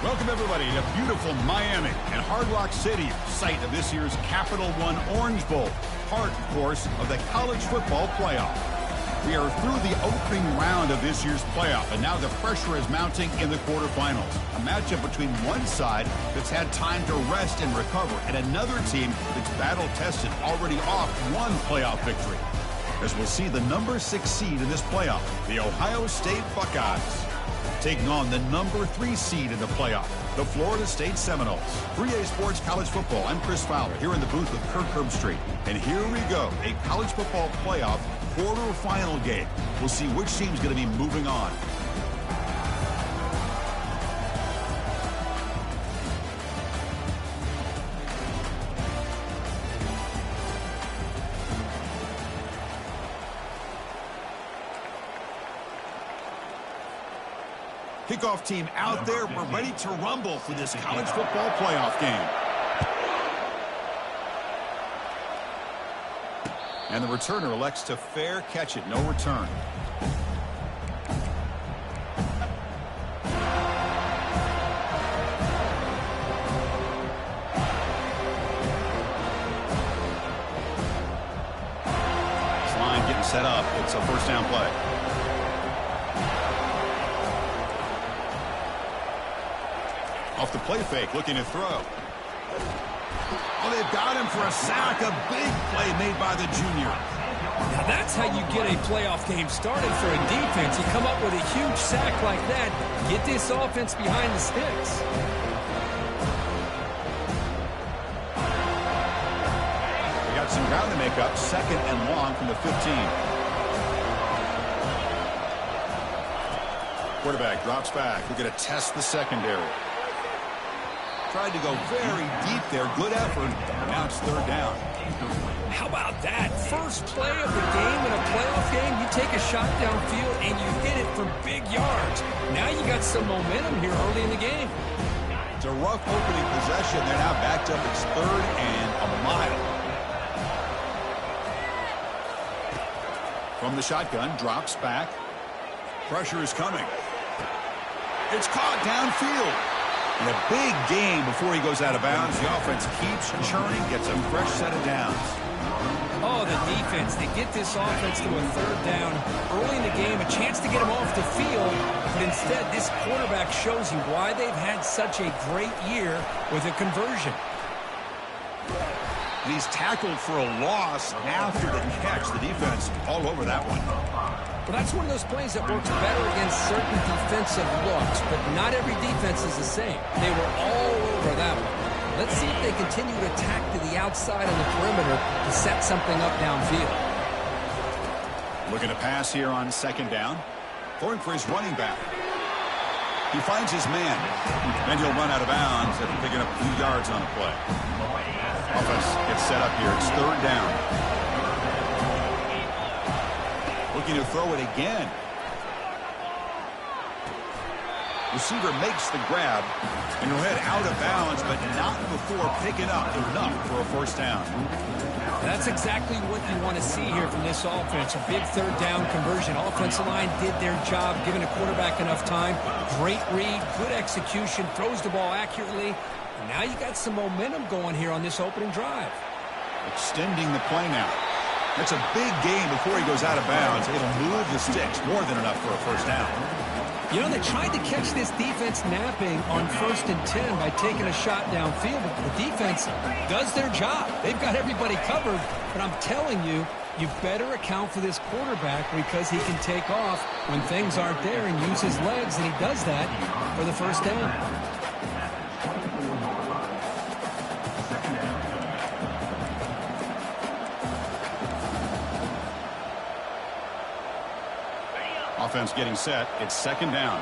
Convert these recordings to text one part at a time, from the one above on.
Welcome, everybody, to beautiful Miami and Hard Rock Stadium, site of this year's Capital One Orange Bowl, part, of course, of the college football playoff. We are through the opening round of this year's playoff, and now the pressure is mounting in the quarterfinals. A matchup between one side that's had time to rest and recover, and another team that's battle-tested, already off one playoff victory. As we'll see the number 6 seed in this playoff, the Ohio State Buckeyes, taking on the number 3 seed in the playoff, the Florida State Seminoles. 3A Sports College Football, I'm Chris Fowler, here in the booth with Kirk Herbstreit. And here we go, a college football playoff quarterfinal game. We'll see which team's going to be moving on. Kickoff team out there. We're ready to rumble for this college football playoff game. And the returner elects to fair catch it. No return. This line getting set up. It's a first down play. Off the play fake, looking to throw. Oh, they've got him for a sack. A big play made by the junior. Now that's how you get a playoff game started for a defense. You come up with a huge sack like that, get this offense behind the sticks. They got some ground to make up. 2nd and long from the 15. Quarterback drops back. We're going to test the secondary. Tried to go very deep there. Good effort. Now it's 3rd down. How about that? First play of the game in a playoff game, you take a shot downfield and you hit it for big yards. Now you got some momentum here early in the game. It's a rough opening possession. They're now backed up. It's 3rd and a mile. From the shotgun, drops back. Pressure is coming. It's caught downfield. And a big gain before he goes out of bounds. The offense keeps churning, gets a fresh set of downs. Oh, the defense. They get this offense to a 3rd down early in the game, a chance to get him off the field. But instead, this quarterback shows you why they've had such a great year with a conversion. And he's tackled for a loss after the catch. The defense all over that one. Well, that's one of those plays that works better against certain defensive looks, but not every defense is the same. They were all over that one. Let's see if they continue to attack to the outside on the perimeter to set something up downfield. Looking to pass here on 2nd down. Throwing for his running back. He finds his man, and he'll run out of bounds after picking up a few yards on the play. Offense gets set up here. It's 3rd down. Looking to throw it again. Receiver makes the grab, and he'll head out of bounds, but not before picking up enough for a first down. That's exactly what you want to see here from this offense. A big 3rd down conversion. Offensive line did their job, giving the quarterback enough time. Great read, good execution, throws the ball accurately. And now you got some momentum going here on this opening drive. Extending the play now. That's a big gain before he goes out of bounds. It'll move the sticks, more than enough for a first down. You know, they tried to catch this defense napping on 1st and 10 by taking a shot downfield, but the defense does their job. They've got everybody covered, but I'm telling you, you better account for this quarterback because he can take off when things aren't there and use his legs, and he does that for the first down. Offense getting set. It's 2nd down.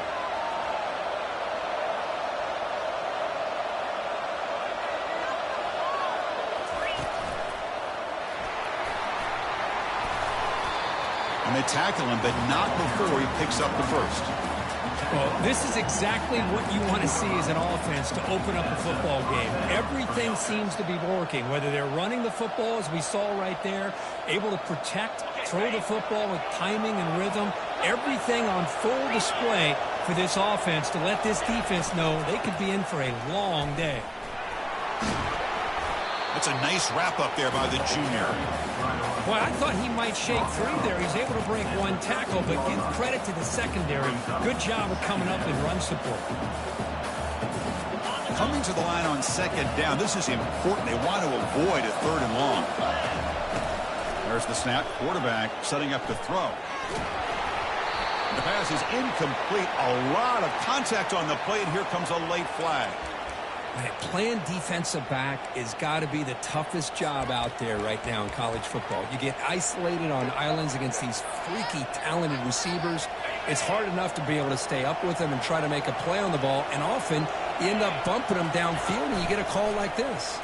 And they tackle him, but not before he picks up the first. Well, this is exactly what you want to see as an offense to open up a football game. Everything seems to be working, whether they're running the football, as we saw right there, able to protect, throw the football with timing and rhythm. Everything on full display for this offense to let this defense know they could be in for a long day. That's a nice wrap-up there by the junior. Boy, I thought he might shake free there. He's able to break one tackle, but give credit to the secondary. Good job of coming up in run support. Coming to the line on second down. This is important. They want to avoid a third and long. There's the snap. Quarterback setting up to throw. The pass is incomplete. A lot of contact on the play, and here comes a late flag. Man, playing defensive back has got to be the toughest job out there right now in college football. You get isolated on islands against these freaky, talented receivers. It's hard enough to be able to stay up with them and try to make a play on the ball, and often you end up bumping them downfield, and you get a call like this.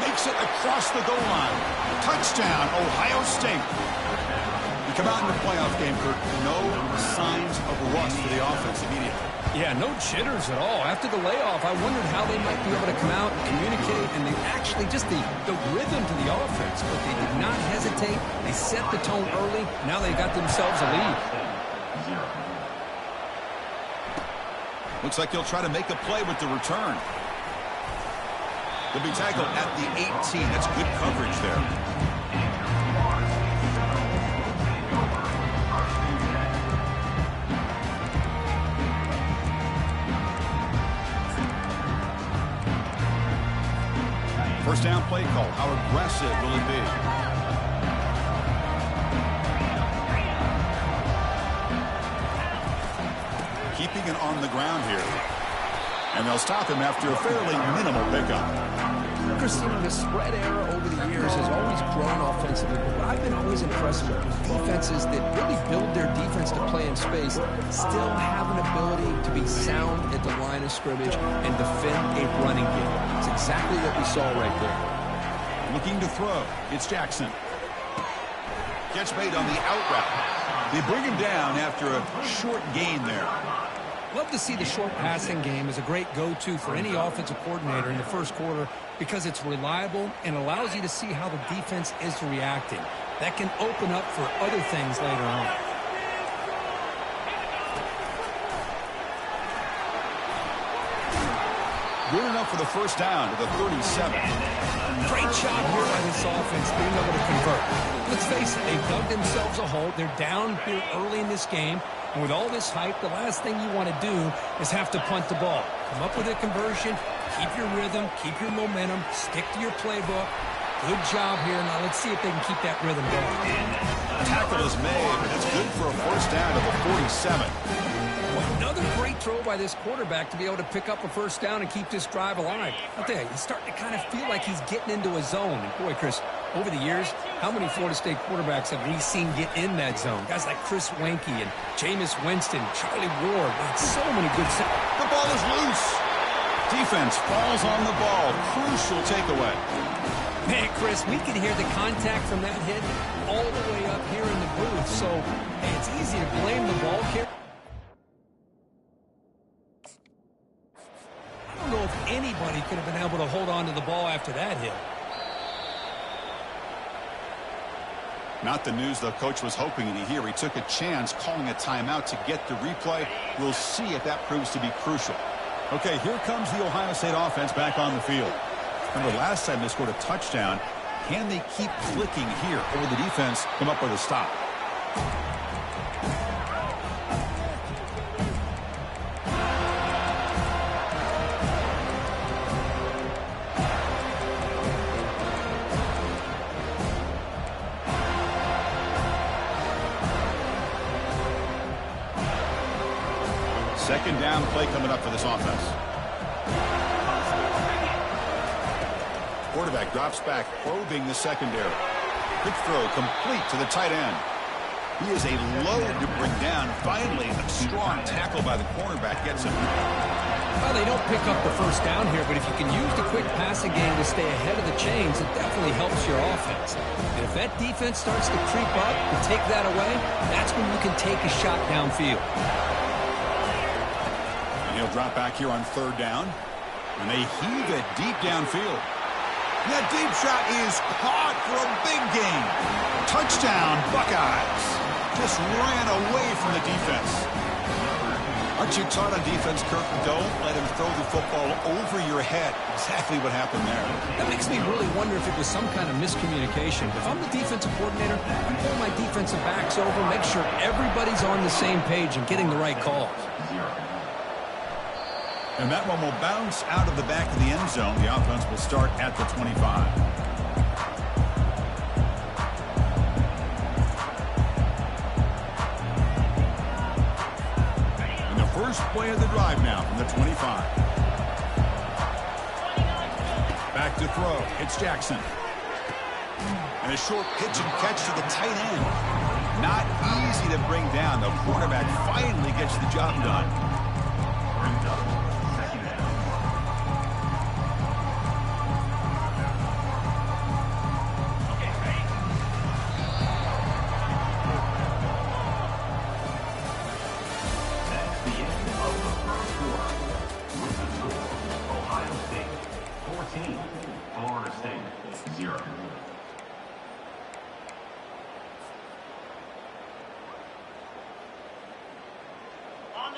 Makes it across the goal line. Touchdown, Ohio State. We come out in the playoff game, Kirk. No signs of rust for the offense immediately. Yeah, no jitters at all. After the layoff, I wondered how they might be able to come out and communicate, and they actually just the rhythm to the offense. But they did not hesitate. They set the tone early. Now they got themselves a lead. Looks like he'll try to make a play with the return. They'll be tackled at the 18. That's good coverage there. First down play call. How aggressive will it be? Keeping it on the ground here. And they'll stop him after a fairly minimal pickup. Christina, the spread era over the years has always grown offensively, but I've been always impressed with defenses that really build their defense to play in space, still have an ability to be sound at the line of scrimmage and defend a running game. It's exactly what we saw right there. Looking to throw. It's Jackson. Catch made on the out route. They bring him down after a short gain there. Love to see the short passing game as a great go-to for any offensive coordinator in the first quarter because it's reliable and allows you to see how the defense is reacting. That can open up for other things later on. Good enough for the first down to the 37. Great job here by this offense being able to convert. Let's face it, they've dug themselves a hole. They're down here early in this game. And with all this hype, the last thing you want to do is have to punt the ball. Come up with a conversion, keep your rhythm, keep your momentum, stick to your playbook. Good job here. Now let's see if they can keep that rhythm going. Tackle is made, but it's good for a first down to the 47. Another great throw by this quarterback to be able to pick up a first down and keep this drive alive. I'll tell you, he's starting to kind of feel like he's getting into a zone. And boy, Chris, over the years, how many Florida State quarterbacks have we seen get in that zone? Guys like Chris Weinke and Jameis Winston, Charlie Ward. Man, so many good... The ball is loose. Defense falls on the ball. Crucial takeaway. Man, Chris, we can hear the contact from that hit all the way up here in the booth. So, hey, it's easy to blame the ball carrier. I don't know if anybody could have been able to hold on to the ball after that hit. Not the news the coach was hoping to hear. He took a chance calling a timeout to get the replay. We'll see if that proves to be crucial. Okay, here comes the Ohio State offense back on the field. Remember last time they scored a touchdown. Can they keep clicking here, or will the defense come up with a stop? Second down play coming up for this offense. Quarterback drops back, probing the secondary. Quick throw complete to the tight end. He is a load to bring down. Finally, a strong tackle by the cornerback gets him. Well, they don't pick up the first down here, but if you can use the quick passing game to stay ahead of the chains, it definitely helps your offense. And if that defense starts to creep up and take that away, that's when you can take a shot downfield. He'll drop back here on third down. And they heave it deep downfield. That deep shot is caught for a big gain. Touchdown, Buckeyes. Just ran away from the defense. Aren't you taught on defense, Kirk? Don't let him throw the football over your head. Exactly what happened there. That makes me really wonder if it was some kind of miscommunication. If I'm the defensive coordinator, I pull my defensive backs over, make sure everybody's on the same page and getting the right calls. And that one will bounce out of the back of the end zone. The offense will start at the 25. First play of the drive now from the 25. Back to throw. It's Jackson. And a short pitch and catch to the tight end. Not easy to bring down. The quarterback finally gets the job done.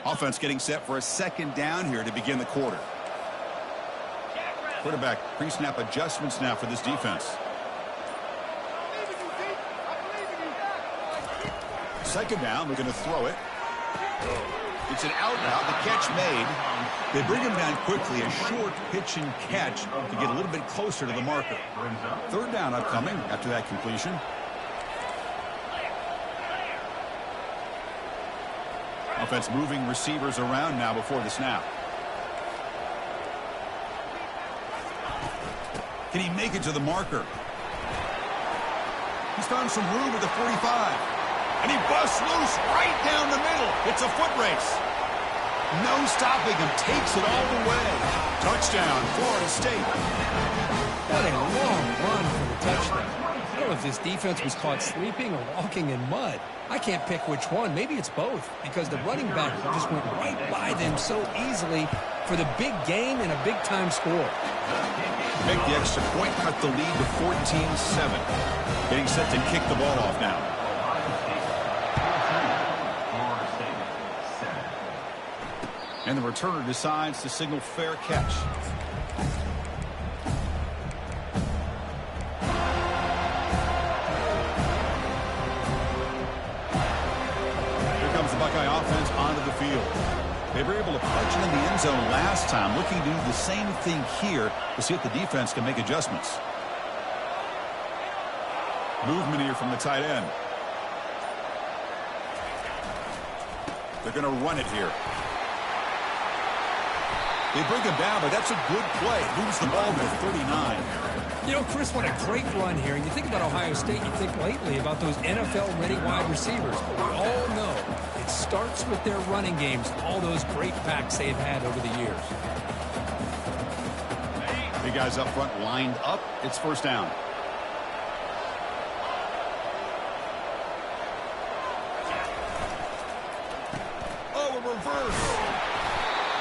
Offense getting set for a second down here to begin the quarter. Quarterback pre-snap adjustments now for this defense. Second down, we're going to throw it. It's an out route, the catch made. They bring him down quickly, a short pitch and catch to get a little bit closer to the marker. Third down upcoming after that completion. Offense moving receivers around now before the snap. Can he make it to the marker? He's found some room at the 45. And he busts loose right down the middle. It's a foot race. No stopping him. Takes it all the way. Touchdown, Florida State. What a long run for the touchdown. I don't know if this defense was caught sleeping or walking in mud. I can't pick which one. Maybe it's both, because the running back just went right by them so easily for the big gain and a big-time score. Make the extra point, cut the lead to 14-7. Getting set to kick the ball off now. And the returner decides to signal fair catch. Buckeye offense onto the field. They were able to punch it in the end zone last time, looking to do the same thing here to see if the defense can make adjustments. Movement here from the tight end. They're going to run it here. They bring him down, but that's a good play. Moves the ball to 39. You know, Chris, what a great run here. And you think about Ohio State, you think lately about those NFL-ready wide receivers. But we all know it starts with their running games, all those great backs they've had over the years. Big guys up front lined up. It's first down. Oh, a reverse.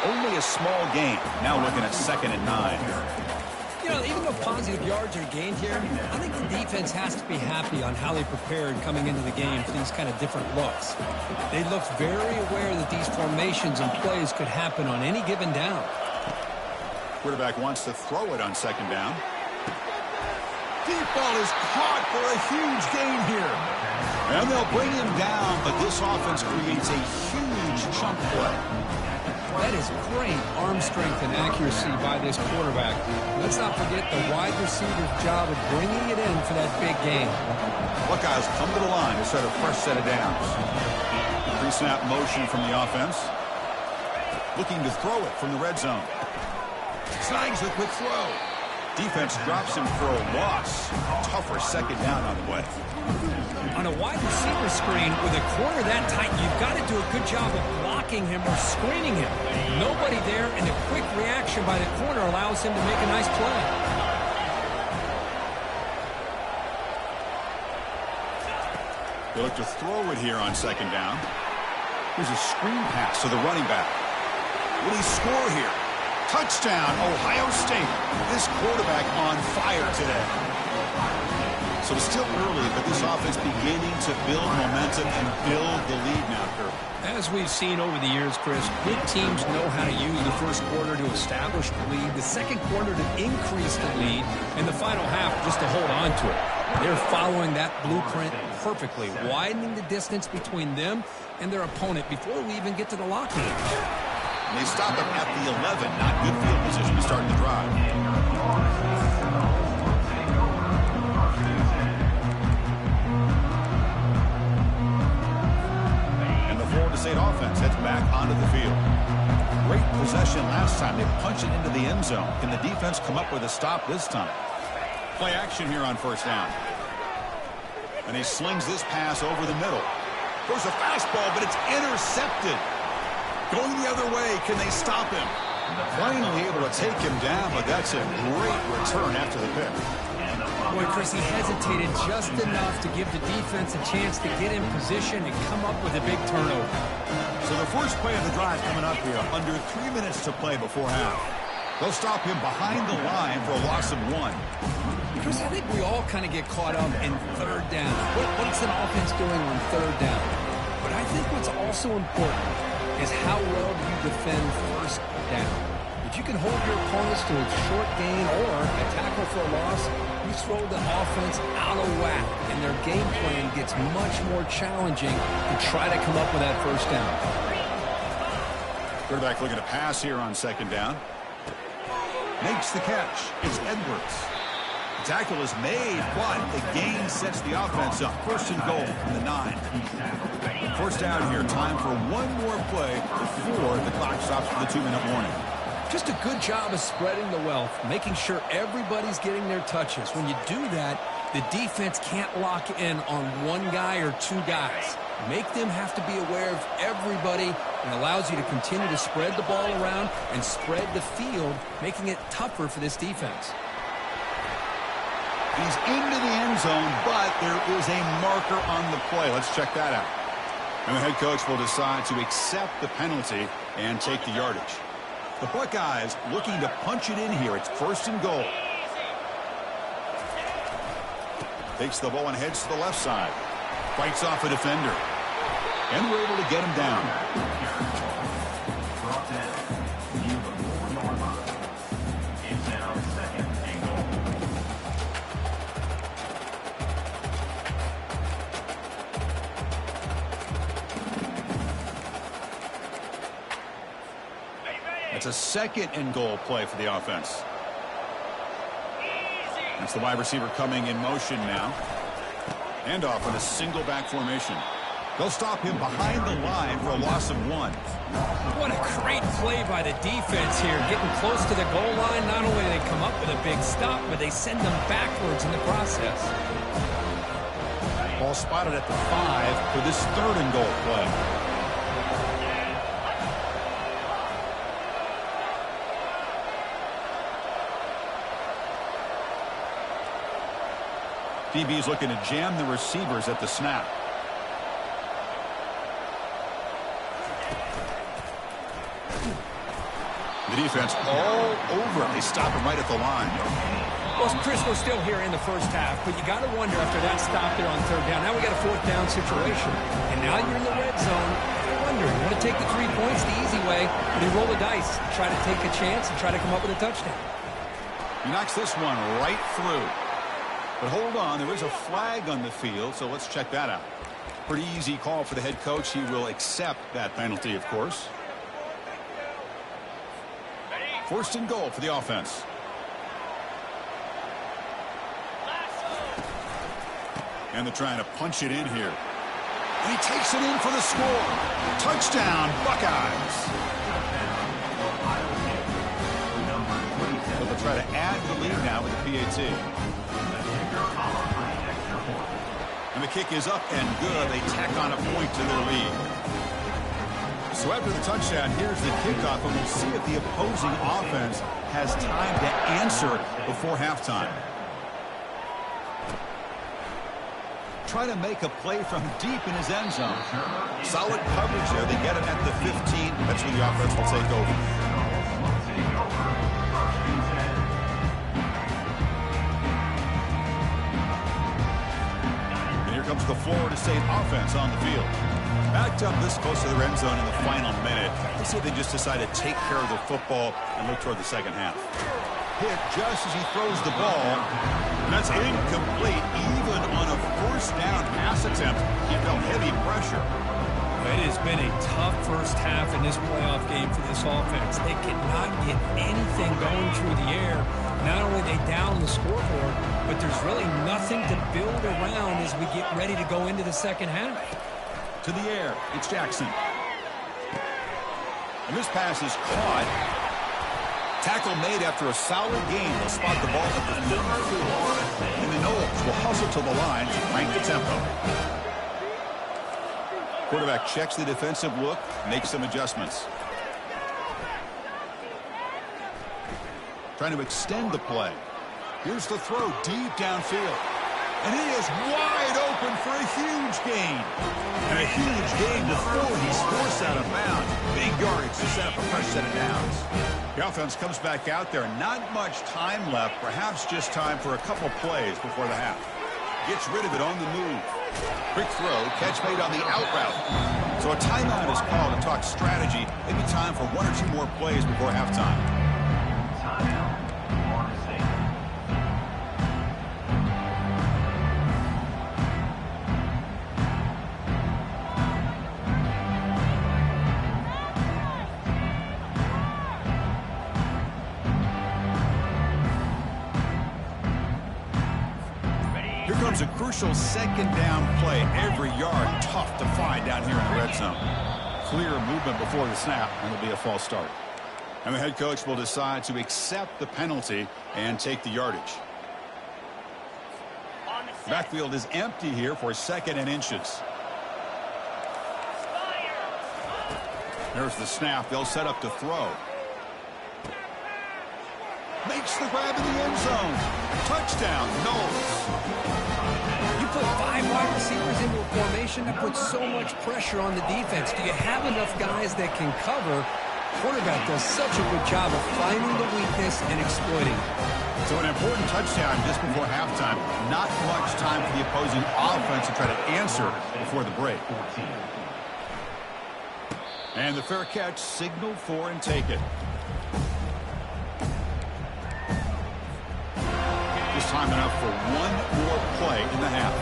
Only a small gain. Now looking at 2nd and 9. You know, even though positive yards are gained here, I think the defense has to be happy on how they prepared coming into the game for these kind of different looks. They looked very aware that these formations and plays could happen on any given down. Quarterback wants to throw it on 2nd down. Deep ball is caught for a huge gain here. And they'll bring him down, but this offense creates a huge chunk play. That is great arm strength and accuracy by this quarterback. Let's not forget the wide receiver's job of bringing it in for that big game. Buckeyes come to the line to start a fresh set of downs. Pre-snap motion from the offense. Looking to throw it from the red zone. Snags the quick throw. Defense drops him for a loss. Tougher 2nd down on the way. On a wide receiver screen with a corner that tight, you've got to do a good job of blocking him or screening him. Nobody there, and the quick reaction by the corner allows him to make a nice play. They look to throw it here on 2nd down. Here's a screen pass to the running back. Will he score here? Touchdown, Ohio State. This quarterback on fire today. So it's still early, but this offense beginning to build momentum and build the lead now, Kirk. As we've seen over the years, Chris, good teams know how to use the first quarter to establish the lead, the second quarter to increase the lead, and the final half just to hold on to it. They're following that blueprint perfectly, widening the distance between them and their opponent before we even get to the locker room. And they stop him at the 11. Not good field position to start the drive. State offense heads back onto the field. Great possession last time. They punch it into the end zone. Can the defense come up with a stop this time? Play action here on first down. And he slings this pass over the middle. Goes a fastball, but it's intercepted. Going the other way. Can they stop him? Finally able to take him down, but that's a great return after the pick. Boy, Chris, he hesitated just enough to give the defense a chance to get in position and come up with a big turnover. So the first play of the drive coming up here. Under 3 minutes to play before half. They'll stop him behind the line for a loss of 1. Chris, I think we all kind of get caught up in third down. What's an offense doing on third down? But I think what's also important is how well do you defend first down. If you can hold your opponents to a short gain or a tackle for a loss, you throw the offense out of whack, and their game plan gets much more challenging to try to come up with that first down. Quarterback looking to pass here on second down. Makes the catch. It's Edwards. The tackle is made, but the gain sets the offense up. First and goal from the 9. First down here. Time for one more play before the clock stops for the 2-minute warning. Just a good job of spreading the wealth, making sure everybody's getting their touches. When you do that, the defense can't lock in on one guy or two guys. Make them have to be aware of everybody, and allows you to continue to spread the ball around and spread the field, making it tougher for this defense. He's into the end zone, but there is a marker on the play. Let's check that out. And the head coach will decide to accept the penalty and take the yardage. The Buckeyes looking to punch it in here. It's first and goal. Takes the ball and heads to the left side. Fights off a defender. And we're able to get him down. It's a second and goal play for the offense. That's the wide receiver coming in motion now. And off in a single back formation. They'll stop him behind the line for a loss of 1. What a great play by the defense here. Getting close to the goal line. Not only do they come up with a big stop, but they send them backwards in the process. Ball spotted at the 5 for this third and goal play. DB's looking to jam the receivers at the snap. The defense all over it. They stop him right at the line. Well, Chris, we're still here in the first half, but you got to wonder after that stop there on third down. Now we got a fourth down situation, and now you're in the red zone. I wonder, you want to take the 3 points the easy way, or do you roll the dice, try to take a chance and try to come up with a touchdown? He knocks this one right through. But hold on, there is a flag on the field, so let's check that out. Pretty easy call for the head coach. He will accept that penalty, of course. First and goal for the offense. And they're trying to punch it in here. And he takes it in for the score. Touchdown, Buckeyes. So they'll try to add the lead now with the PAT. And the kick is up and good. They tack on a point to their lead. So after the touchdown, here's the kickoff, and we'll see if the opposing offense has time to answer before halftime. Try to make a play from deep in his end zone. Solid coverage there. They get him at the 15. That's when the offense will take over. comes the Florida State offense on the field. Backed up this close to the end zone in the final minute. They say they just decided to take care of the football and look toward the second half. Hit just as he throws the ball. And that's incomplete. Even on a first down pass attempt, he felt heavy pressure. It has been a tough first half in this playoff game for this offense. They cannot get anything going through the air. Not only are they down the scoreboard, but there's really nothing to build around as we get ready to go into the second half. To the air, it's Jackson. And this pass is caught. Tackle made after a solid gain. They'll spot the ball at the 34. And the Noles will hustle to the line to crank the tempo. Quarterback checks the defensive look, makes some adjustments. Trying to extend the play. Here's the throw deep downfield. And he is wide open for a huge gain. And a huge gain before he's forced out of bounds. Big yardage to set up a fresh set of downs. The offense comes back out there. Not much time left. Perhaps just time for a couple plays before the half. Gets rid of it on the move. Quick throw, catch made on the out route. So a timeout is called to talk strategy. Maybe time for one or two more plays before halftime. Here comes a crucial second down play. Every yard tough to find down here in the red zone. Clear movement before the snap, and it'll be a false start. And the head coach will decide to accept the penalty and take the yardage. Backfield is empty here for 2nd and inches. There's the snap. They'll set up to throw. Makes the grab in the end zone. Touchdown, Noles. You put 5 wide receivers into a formation that puts so much pressure on the defense. Do you have enough guys that can cover? Quarterback does such a good job of finding the weakness and exploiting it. So an important touchdown just before halftime. Not much time for the opposing offense to try to answer before the break. And the fair catch, signal for and take it. Just time enough for one more play in the half.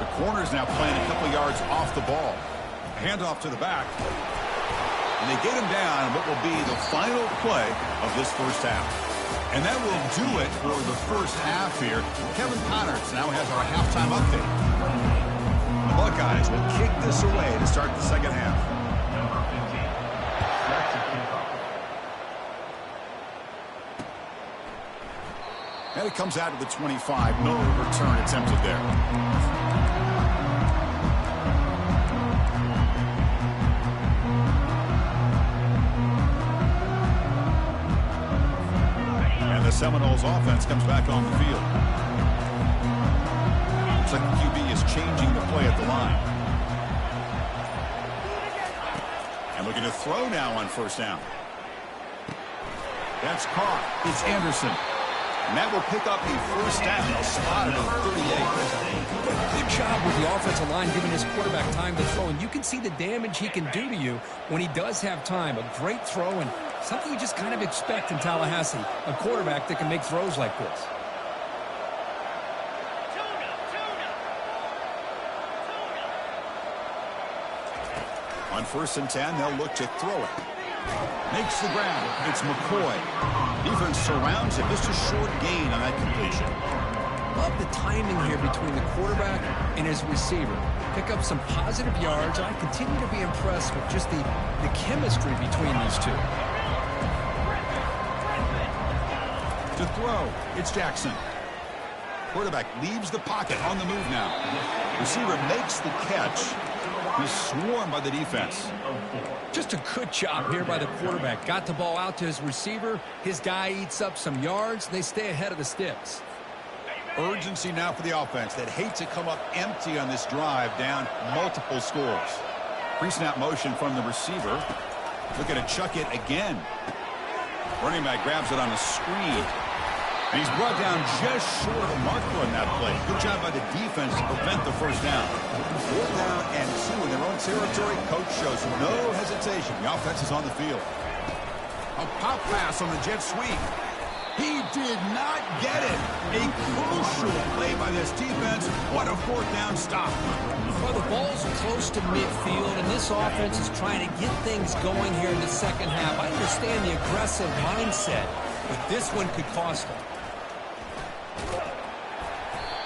The corner's now playing a couple yards off the ball. Handoff to the back. And they get him down in what will be the final play of this first half. And that will do it for the first half here. Kevin Connors now has our halftime update. The Buckeyes will kick this away to start the second half. And it comes out of the 25. No return attempted there. And the Seminoles offense comes back on the field. Looks like the QB is changing the play at the line. And looking to throw now on first down. That's caught. It's Anderson. And that will pick up a first down. They'll spot it at 38. Good job with the offensive line giving his quarterback time to throw. And you can see the damage he can do to you when he does have time. A great throw and something you just kind of expect in Tallahassee. A quarterback that can make throws like this. On 1st and 10, they'll look to throw it. Makes the grab. It's McCoy. Defense surrounds him. Just a short gain on that completion. Love the timing here between the quarterback and his receiver. Pick up some positive yards. I continue to be impressed with just the chemistry between these two. To throw, it's Jackson. Quarterback leaves the pocket on the move now. Receiver makes the catch. He's swarmed by the defense. Just a good job here by the quarterback. Got the ball out to his receiver. His guy eats up some yards. They stay ahead of the sticks. Urgency now for the offense that hate to come up empty on this drive, down multiple scores. Pre-snap motion from the receiver. Looking to chuck it again. Running back grabs it on a screen. And he's brought down just short of a marker on that play. Good job by the defense to prevent the first down. 4th down and 2 in their own territory. Coach shows no hesitation. The offense is on the field. A pop pass on the jet sweep. He did not get it. A crucial play by this defense. What a 4th down stop. Well, the ball's close to midfield, and this offense is trying to get things going here in the second half. I understand the aggressive mindset, but this one could cost them.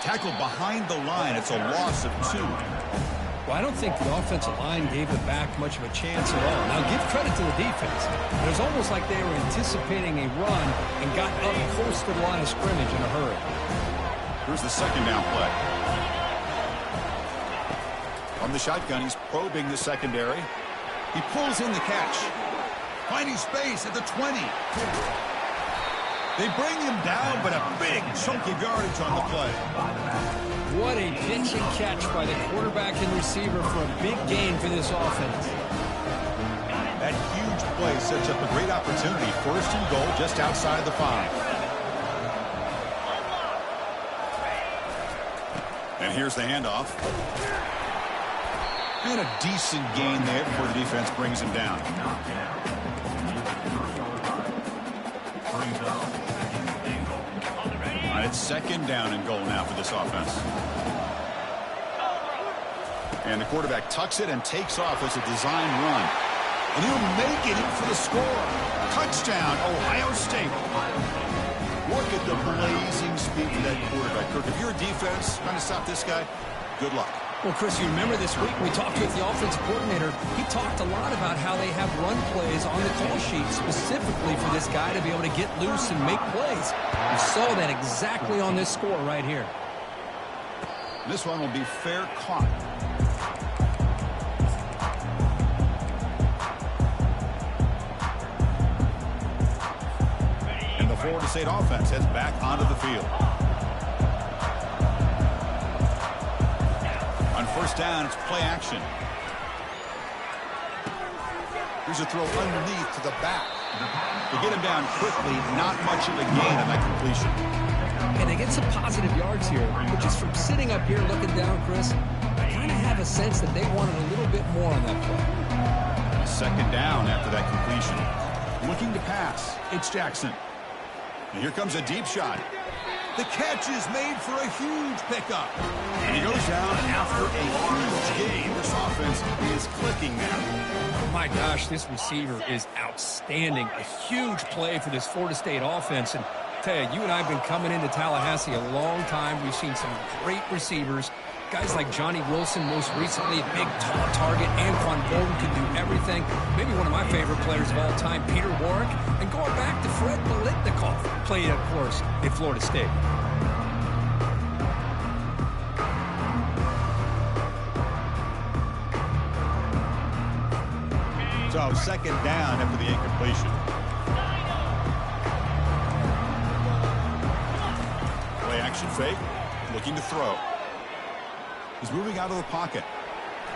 Tackled behind the line. It's a loss of 2. Well, I don't think the offensive line gave the back much of a chance at all. Now, give credit to the defense. It was almost like they were anticipating a run and got up close to the line of scrimmage in a hurry. Here's the 2nd down play. From the shotgun, he's probing the secondary. He pulls in the catch. Finding space at the 20. They bring him down, but a big chunk of yardage on the play. What a pitch and catch by the quarterback and receiver for a big gain for this offense. That huge play sets up a great opportunity. 1st and goal just outside the 5. And here's the handoff. And a decent gain there before the defense brings him down. It's 2nd down and goal now for this offense. And the quarterback tucks it and takes off as a design run. And he'll make it in for the score. Touchdown, Ohio State. Look at the blazing speed of that quarterback. Kirk, if you're a defense trying to stop this guy, good luck. Well, Chris, you remember this week we talked with the offensive coordinator. He talked a lot about how they have run plays on the call sheet specifically for this guy to be able to get loose and make plays. You saw that exactly on this score right here. This one will be fair caught. And the Florida State offense heads back onto the field. On 1st down, it's play action. Here's a throw underneath to the back. To get him down quickly, not much of a gain on that completion. And they get some positive yards here, but just from sitting up here looking down, Chris, I kind of have a sense that they wanted a little bit more on that play. 2nd down after that completion. Looking to pass. It's Jackson. And here comes a deep shot. The catch is made for a huge pickup. And he goes down after a huge gain. This offense is clicking now. My gosh, this receiver is outstanding. A huge play for this Florida State offense. And I tell you, you and I have been coming into Tallahassee a long time. We've seen some great receivers. Guys like Johnny Wilson, most recently, a big, tall target. Anquan Bolden can do everything. Maybe one of my favorite players of all time, Peter Warrick. And going back to Fred Biletnikoff, played, of course, at Florida State. So 2nd down after the incompletion. Play action fake. Looking to throw. He's moving out of the pocket.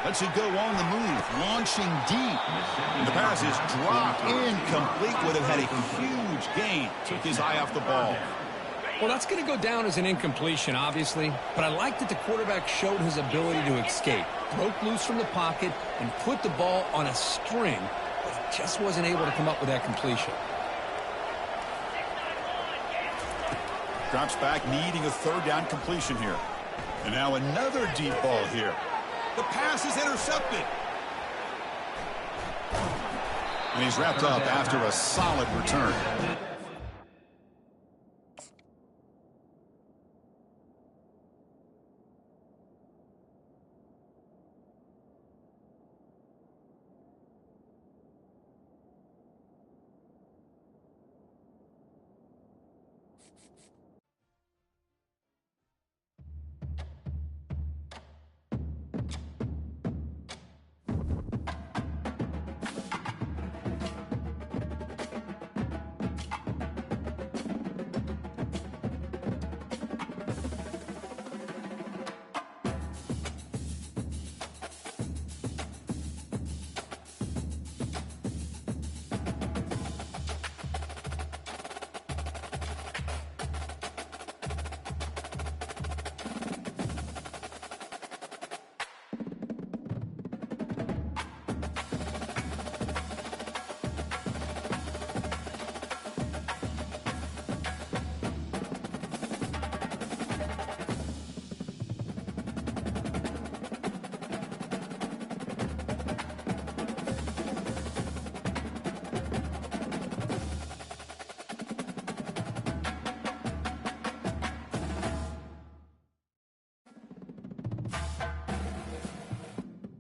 Lets it go on the move. Launching deep. And the pass is dropped. Incomplete. Would have had a huge gain. Took his eye off the ball. Well, that's going to go down as an incompletion, obviously. But I like that the quarterback showed his ability to escape. Broke loose from the pocket and put the ball on a string. But he just wasn't able to come up with that completion. Drops back, needing a 3rd down completion here. And now another deep ball here. The pass is intercepted. And he's wrapped up after a solid return.